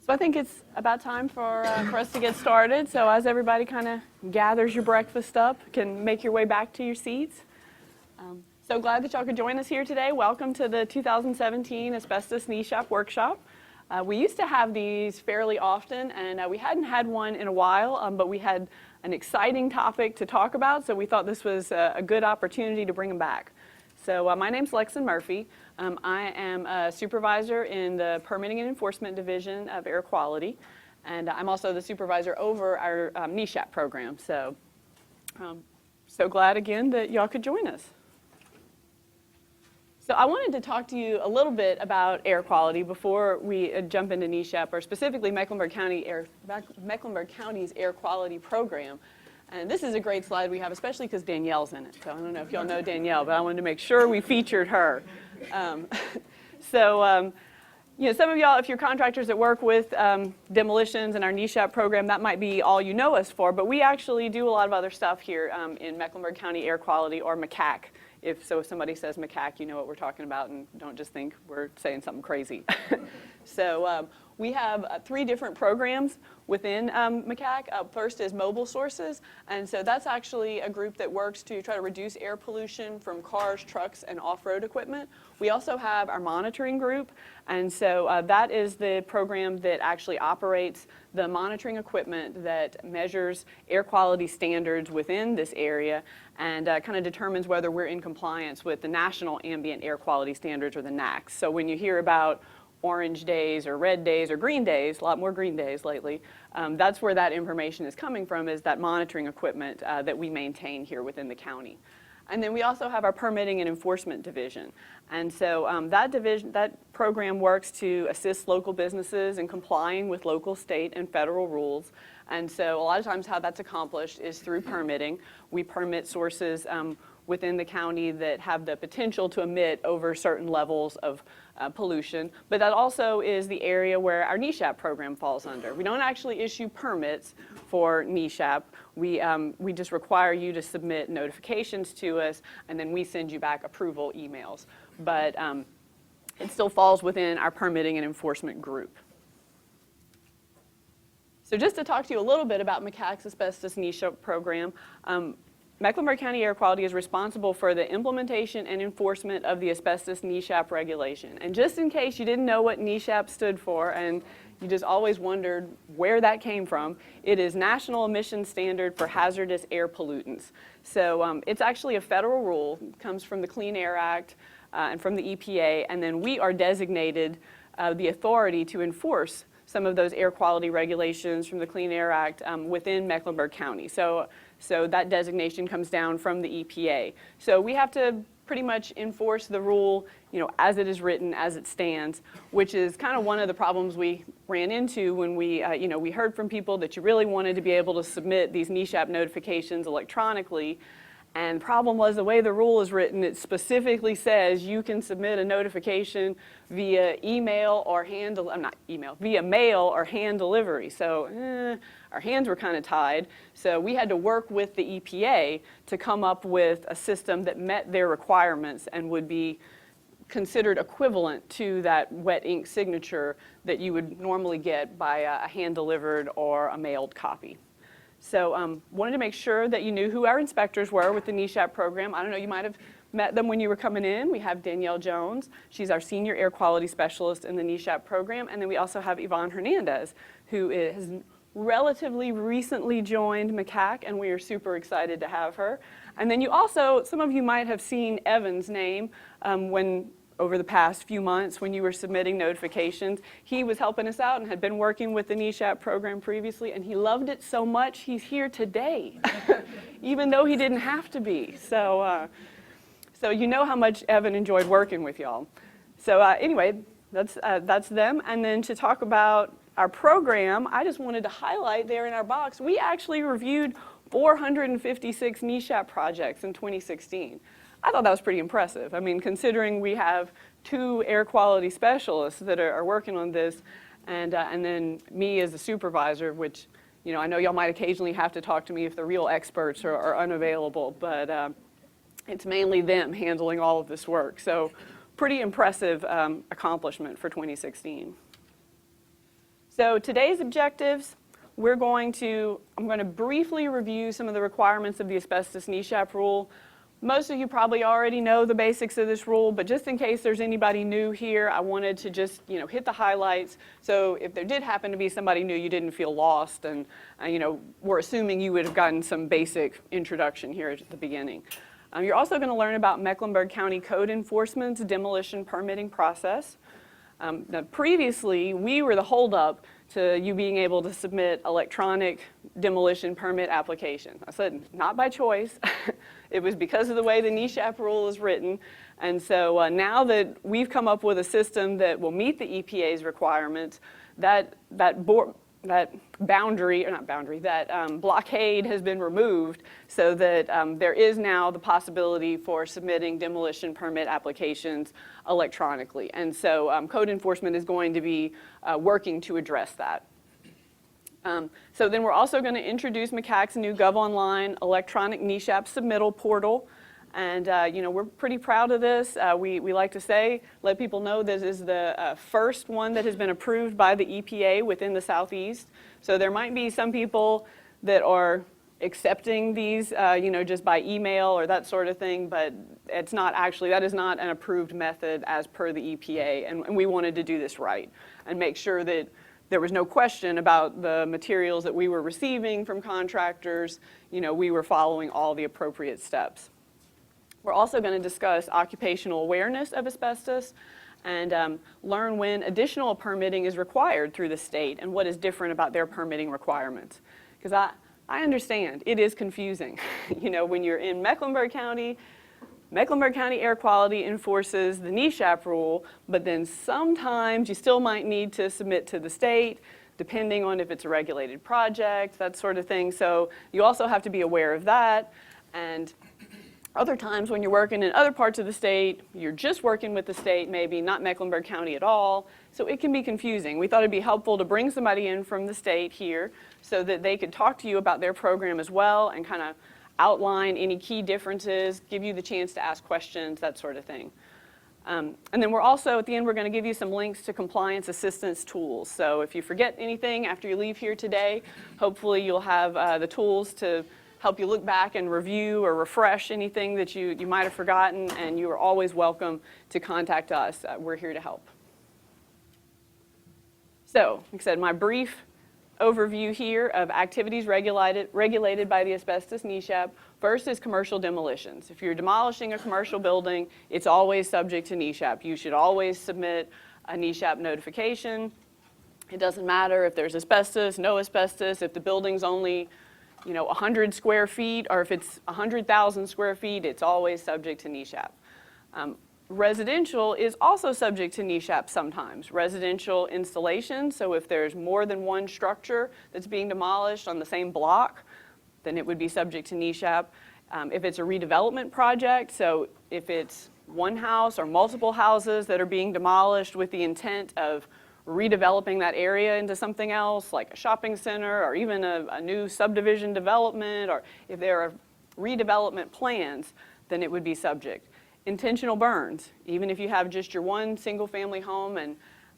So I think it's about time for us to get started. So as everybody kind of gathers your breakfast up, can make your way back to your seats. So glad that y'all could join us here today. Welcome to the 2017 Asbestos Nisha Workshop. We used to have these fairly often, and we hadn't had one in a while, but we had an exciting topic to talk about, so we thought this was a good opportunity to bring them back. So my name's Lexan Murphy. I am a supervisor in the Permitting and Enforcement Division of Air Quality, and I'm also the supervisor over our Nisha program. So, so glad again that y'all could join us. So I wanted to talk to you a little bit about air quality before we jump into Nisha, or specifically Mecklenburg County's air quality program. And this is a great slide we have, especially because Danielle's in it. So I don't know if y'all know Danielle, but I wanted to make sure we featured her. You know, some of y'all, if you're contractors that work with demolitions and our Nisha program, that might be all you know us for. But we actually do a lot of other stuff here in Mecklenburg County Air Quality, or MCAC. If somebody says MCAC, you know what we're talking about, and don't just think we're saying something crazy. So we have 3 different programs within MCAC. First is Mobile Sources, and so that's actually a group that works to try to reduce air pollution from cars, trucks, and off-road equipment. We also have our monitoring group, and so that is the program that actually operates the monitoring equipment that measures air quality standards within this area and kind of determines whether we're in compliance with the National Ambient Air Quality Standards, or the NAAQS. So when you hear about orange days or red days or green days, a lot more green days lately, that's where that information is coming from, is that monitoring equipment that we maintain here within the county. And then we also have our Permitting and Enforcement Division. And so that program works to assist local businesses in complying with local, state, and federal rules. And so a lot of times how that's accomplished is through permitting. We permit sources within the county that have the potential to emit over certain levels of pollution, but that also is the area where our NESHAP program falls under. We don't actually issue permits for NESHAP. We just require you to submit notifications to us, and then we send you back approval emails. But it still falls within our permitting and enforcement group. So just to talk to you a little bit about MCAC's Asbestos NESHAP program, Mecklenburg County Air Quality is responsible for the implementation and enforcement of the Asbestos NESHAP regulation. And just in case you didn't know what NESHAP stood for, and you just always wondered where that came from, it is National Emission Standard for Hazardous Air Pollutants. So it's actually a federal rule. It comes from the Clean Air Act and from the EPA, and then we are designated the authority to enforce some of those air quality regulations from the Clean Air Act within Mecklenburg County. So that designation comes down from the EPA. So we have to pretty much enforce the rule, you know, as it is written, as it stands, which is kind of one of the problems we ran into when we, you know, we heard from people that you really wanted to be able to submit these NESHAP notifications electronically. And the problem was the way the rule is written, it specifically says you can submit a notification via email or via mail or hand delivery. So our hands were kind of tied. So we had to work with the EPA to come up with a system that met their requirements and would be considered equivalent to that wet ink signature that you would normally get by a hand delivered or a mailed copy. So wanted to make sure that you knew who our inspectors were with the NESHAP program. I don't know, you might have met them when you were coming in. We have Danielle Jones. She's our senior air quality specialist in the NESHAP program. And then we also have Yvonne Hernandez, who has relatively recently joined MCAC, and we are super excited to have her. And then you also, some of you might have seen Evan's name over the past few months when you were submitting notifications. He was helping us out and had been working with the NESHAP program previously, and he loved it so much he's here today, even though he didn't have to be. So you know how much Evan enjoyed working with y'all. So anyway, that's them. And then to talk about our program, I just wanted to highlight there in our box, we actually reviewed 456 NESHAP projects in 2016. I thought that was pretty impressive. I mean, considering we have 2 air quality specialists that are working on this, and then me as a supervisor, which, you know, I know y'all might occasionally have to talk to me if the real experts are unavailable, but it's mainly them handling all of this work. So pretty impressive accomplishment for 2016. So today's objectives, I'm going to briefly review some of the requirements of the asbestos NESHAP rule. Most of you probably already know the basics of this rule, but just in case there's anybody new here, I wanted to just hit the highlights. So if there did happen to be somebody new, you didn't feel lost, and we're assuming you would have gotten some basic introduction here at the beginning. You're also going to learn about Mecklenburg County Code Enforcement's demolition permitting process. Now previously, we were the holdup to you being able to submit electronic demolition permit application. I said, not by choice. It was because of the way the NESHAP rule is written. And so now that we've come up with a system that will meet the EPA's requirements, that blockade has been removed so that there is now the possibility for submitting demolition permit applications electronically. And so code enforcement is going to be working to address that. So then we're also going to introduce MCAC's new GovOnline electronic NESHAP submittal portal. And we're pretty proud of this. We like to let people know this is the first one that has been approved by the EPA within the Southeast. So there might be some people that are accepting these, just by email or that sort of thing, but it's not actually, that is not an approved method as per the EPA. And we wanted to do this right and make sure that there was no question about the materials that we were receiving from contractors. We were following all the appropriate steps. We're also going to discuss occupational awareness of asbestos and learn when additional permitting is required through the state and what is different about their permitting requirements. Because I understand it is confusing. When you're in Mecklenburg County Air Quality enforces the NESHAP rule, but then sometimes you still might need to submit to the state, depending on if it's a regulated project, that sort of thing. So you also have to be aware of that. And other times when you're working in other parts of the state, you're just working with the state, maybe not Mecklenburg County at all. So it can be confusing. We thought it'd be helpful to bring somebody in from the state here so that they could talk to you about their program as well and kind of outline any key differences, give you the chance to ask questions, that sort of thing. And then we're also, at the end, we're going to give you some links to compliance assistance tools. So if you forget anything after you leave here today, hopefully you'll have the tools to help you look back and review or refresh anything that you might have forgotten, and you are always welcome to contact us. We're here to help. So, like I said, my brief overview here of activities regulated by the asbestos NESHAP. First is commercial demolitions. If you're demolishing a commercial building, it's always subject to NESHAP. You should always submit a NESHAP notification. It doesn't matter if there's asbestos, no asbestos, if the building's only 100 square feet, or if it's 100,000 square feet, it's always subject to NESHAP. Residential is also subject to NESHAP sometimes. Residential installation, so if there's more than one structure that's being demolished on the same block, then it would be subject to NESHAP. If it's a redevelopment project, so if it's one house or multiple houses that are being demolished with the intent of redeveloping that area into something else, like a shopping center or even a new subdivision development, or if there are redevelopment plans, then it would be subject. Intentional burns, even if you have just your one single family home and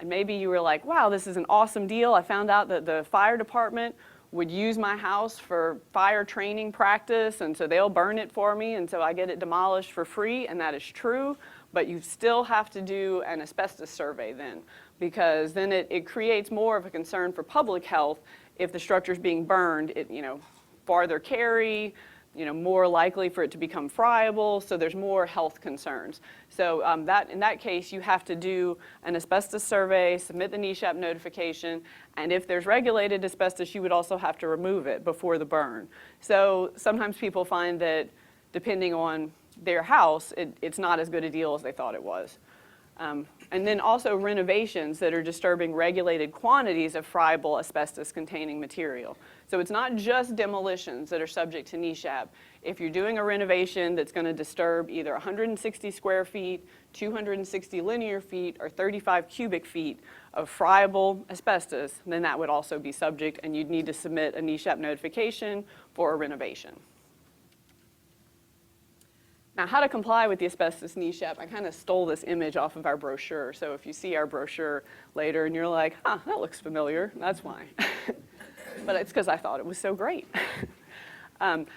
maybe you were like, wow, this is an awesome deal. I found out that the fire department would use my house for fire training practice, and so they'll burn it for me, and so I get it demolished for free, and that is true, but you still have to do an asbestos survey then, because then it creates more of a concern for public health if the structure's being burned, farther carry, more likely for it to become friable, so there's more health concerns. So in that case, you have to do an asbestos survey, submit the NESHAP notification, and if there's regulated asbestos, you would also have to remove it before the burn. So sometimes people find that depending on their house, it's not as good a deal as they thought it was. And then also renovations that are disturbing regulated quantities of friable asbestos-containing material. So it's not just demolitions that are subject to NESHAP. If you're doing a renovation that's going to disturb either 160 square feet, 260 linear feet, or 35 cubic feet of friable asbestos, then that would also be subject, and you'd need to submit a NESHAP notification for a renovation. Now, how to comply with the asbestos NESHAP, I kind of stole this image off of our brochure. So if you see our brochure later and you're like, huh, that looks familiar, that's why. But it's because I thought it was so great.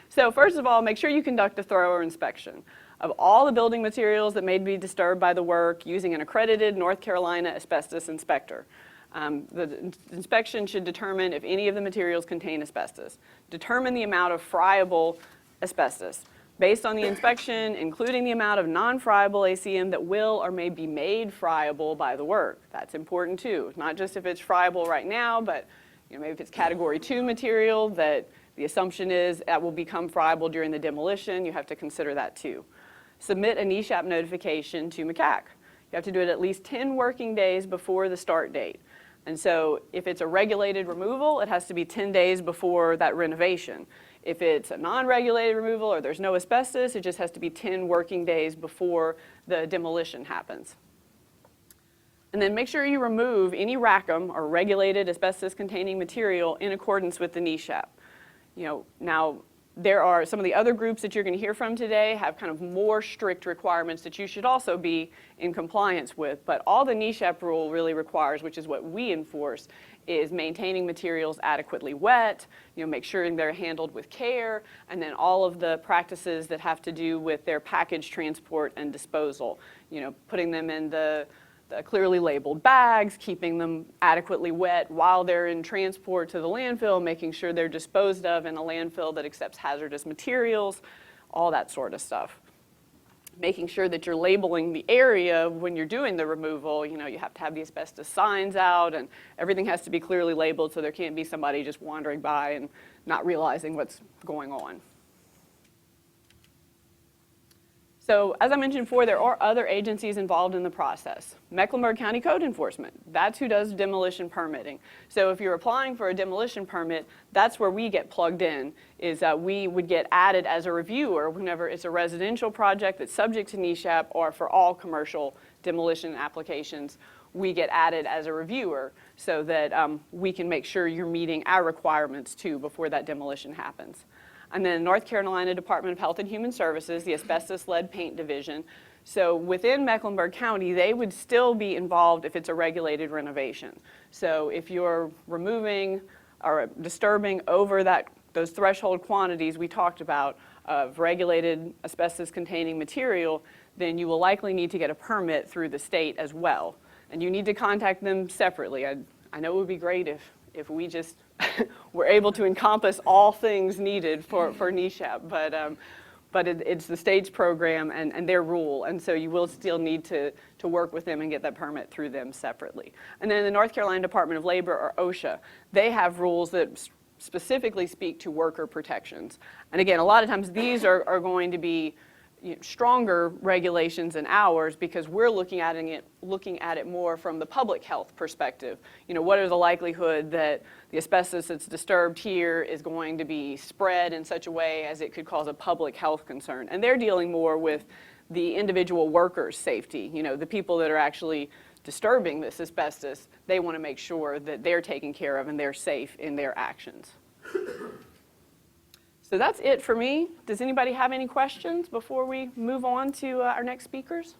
So first of all, make sure you conduct a thorough inspection of all the building materials that may be disturbed by the work using an accredited North Carolina asbestos inspector. The inspection should determine if any of the materials contain asbestos. Determine the amount of friable asbestos. Based on the inspection, including the amount of non-friable ACM that will or may be made friable by the work. That's important too. Not just if it's friable right now, but maybe if it's category 2 material that the assumption is that will become friable during the demolition, you have to consider that too. Submit a NESHAP notification to MCAC. You have to do it at least 10 working days before the start date. And so if it's a regulated removal, it has to be 10 days before that renovation. If it's a non-regulated removal or there's no asbestos, it just has to be 10 working days before the demolition happens. And then make sure you remove any RACM or regulated asbestos-containing material in accordance with the NESHAP. Now there are some of the other groups that you're going to hear from today have kind of more strict requirements that you should also be in compliance with. But all the NESHAP rule really requires, which is what we enforce, is maintaining materials adequately wet, make sure they're handled with care, and then all of the practices that have to do with their package transport and disposal. Putting them in the clearly labeled bags, keeping them adequately wet while they're in transport to the landfill, making sure they're disposed of in a landfill that accepts hazardous materials, all that sort of stuff. Making sure that you're labeling the area when you're doing the removal. You have to have the asbestos signs out and everything has to be clearly labeled so there can't be somebody just wandering by and not realizing what's going on. So as I mentioned before, there are other agencies involved in the process. Mecklenburg County Code Enforcement, that's who does demolition permitting. So if you're applying for a demolition permit, that's where we get plugged in, is we would get added as a reviewer whenever it's a residential project that's subject to NESHAP, or for all commercial demolition applications, we get added as a reviewer so that we can make sure you're meeting our requirements too before that demolition happens. And then North Carolina Department of Health and Human Services, the Asbestos Lead Paint Division. So within Mecklenburg County, they would still be involved if it's a regulated renovation. So if you're removing or disturbing over those threshold quantities we talked about of regulated asbestos-containing material, then you will likely need to get a permit through the state as well. And you need to contact them separately. I know it would be great if we just were able to encompass all things needed for NESHAP, but it's the state's program and their rule, and so you will still need to work with them and get that permit through them separately. And then the North Carolina Department of Labor, or OSHA, they have rules that specifically speak to worker protections. And again, a lot of times these are going to be stronger regulations than ours because we're looking at it more from the public health perspective. What is the likelihood that the asbestos that's disturbed here is going to be spread in such a way as it could cause a public health concern? And they're dealing more with the individual workers' safety. The people that are actually disturbing this asbestos, they want to make sure that they're taken care of and they're safe in their actions. So that's it for me. Does anybody have any questions before we move on to our next speakers?